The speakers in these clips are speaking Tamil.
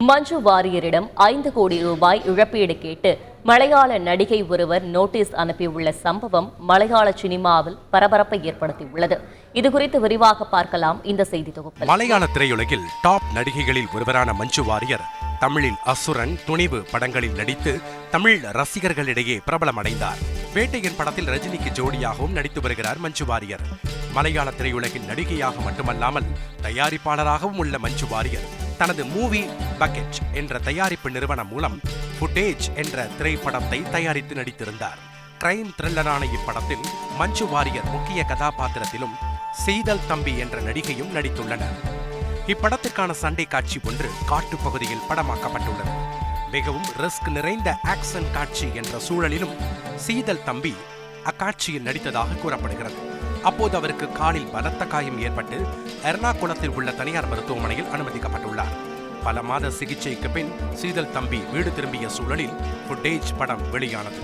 மஞ்சு வாரியரிடம் 5 கோடி ரூபாய் இழப்பீடு கேட்டு மலையாள நடிகை ஒருவர் நோட்டீஸ் அனுப்பியுள்ள சம்பவம் மலையாள சினிமாவில் பரபரப்பை ஏற்படுத்தியுள்ளது. இதுகுறித்து விரிவாக பார்க்கலாம் இந்த செய்தி தொகுப்பு. மலையாள திரையுலகில் டாப் நடிகைகளில் ஒருவரான மஞ்சு வாரியர் தமிழில் அசுரன், துணிவு படங்களில் நடித்து தமிழ் ரசிகர்களிடையே பிரபலமடைந்தார். வேட்டையின் படத்தில் ரஜினிக்கு ஜோடியாகவும் நடித்து வருகிறார் மஞ்சு வாரியர். மலையாள திரையுலகின் நடிகையாக மட்டுமல்லாமல் தயாரிப்பாளராகவும் உள்ள மஞ்சு வாரியர் தனது மூவி பக்கெட் என்ற தயாரிப்பு நிறுவனம் மூலம் ஃபுட்டேஜ் என்ற திரைப்படத்தை தயாரித்து நடித்திருந்தார். கிரைம் த்ரில்லரான இப்படத்தில் மஞ்சு வாரியர் முக்கிய கதாபாத்திரத்திலும் செய்தல் தம்பி என்ற நடிகையும் நடித்துள்ளனர். இப்படத்திற்கான சண்டை காட்சி ஒன்று காட்டு பகுதியில் படமாக்கப்பட்டுள்ளது. மிகவும் ரிஸ்க் நிறைந்த ஆக்சன் காட்சி என்ற சூழலிலும் செய்தல் தம்பி அக்காட்சியில் நடித்ததாக கூறப்படுகிறது. அப்போது அவருக்கு காலில் பலத்த காயம் ஏற்பட்டு எர்ணாகுளத்தில் உள்ள தனியார் மருத்துவமனையில் அனுமதிக்கப்பட்டுள்ளார். பல மாத சிகிச்சைக்கு பின் செய்தல் தம்பி வீடு திரும்பிய சூழலில் ஃபுட்டேஜ் படம் வெளியானது.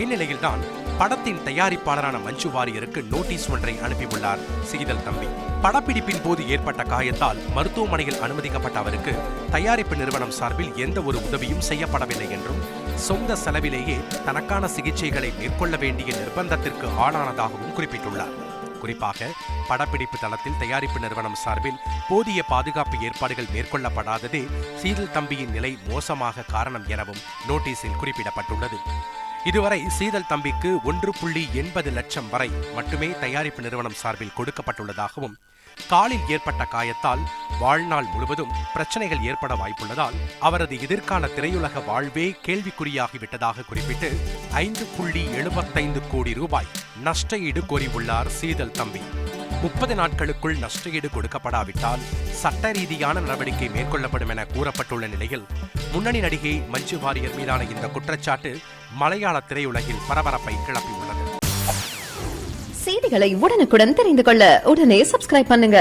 இந்நிலையில்தான் படத்தின் தயாரிப்பாளரான மஞ்சு வாரியருக்கு நோட்டீஸ் ஒன்றை அனுப்பியுள்ளார் செய்தல் தம்பி. படப்பிடிப்பின் போது ஏற்பட்ட காயத்தால் மருத்துவமனையில் அனுமதிக்கப்பட்ட அவருக்கு தயாரிப்பு நிறுவனம் சார்பில் எந்த ஒரு உதவியும் செய்யப்படவில்லை என்றும் சொந்த செலவிலேயே தனக்கான சிகிச்சைகளை மேற்கொள்ள வேண்டிய நிர்பந்தத்திற்கு ஆளானதாகவும் குறிப்பிட்டுள்ளார். குறிப்பாக படப்பிடிப்பு தளத்தில் தயாரிப்பு நிறுவனம் சார்பில் போதிய பாதுகாப்பு ஏற்பாடுகள் மேற்கொள்ளப்படாததே செய்தல் தம்பியின் நிலை மோசமாக காரணம் எனவும் நோட்டீஸில் குறிப்பிடப்பட்டுள்ளது. இதுவரை செய்தல் தம்பிக்கு 1.80 லட்சம் வரை மட்டுமே தயாரிப்பு நிறுவனம் சார்பில் கொடுக்கப்பட்டுள்ளதாகவும், காலில் ஏற்பட்ட காயத்தால் வாழ்நாள் முழுவதும் பிரச்சனைகள் ஏற்பட வாய்ப்புள்ளதால் அவரது எதிர்கால திரையுலக வாழ்வே கேள்விக்குறியாகிவிட்டதாக குறிப்பிட்டு 5.75 கோடி ரூபாய் நஷ்ட ஈடு கோரியுள்ளார் செய்தல் தம்பி. 30 நாட்களுக்குள் நஷ்ட ஈடு கொடுக்கப்படாவிட்டால் சட்ட ரீதியான நடவடிக்கை மேற்கொள்ளப்படும் என கூறப்பட்டுள்ள நிலையில் முன்னணி நடிகை மஞ்சு வாரியர் மீதான இந்த குற்றச்சாட்டு மலையாள திரையுலகில் பரபரப்பை கிளப்பியுள்ளது. செய்திகளை உடனுக்குடன் தெரிந்து கொள்ள உடனே சப்ஸ்கிரைப் பண்ணுங்க.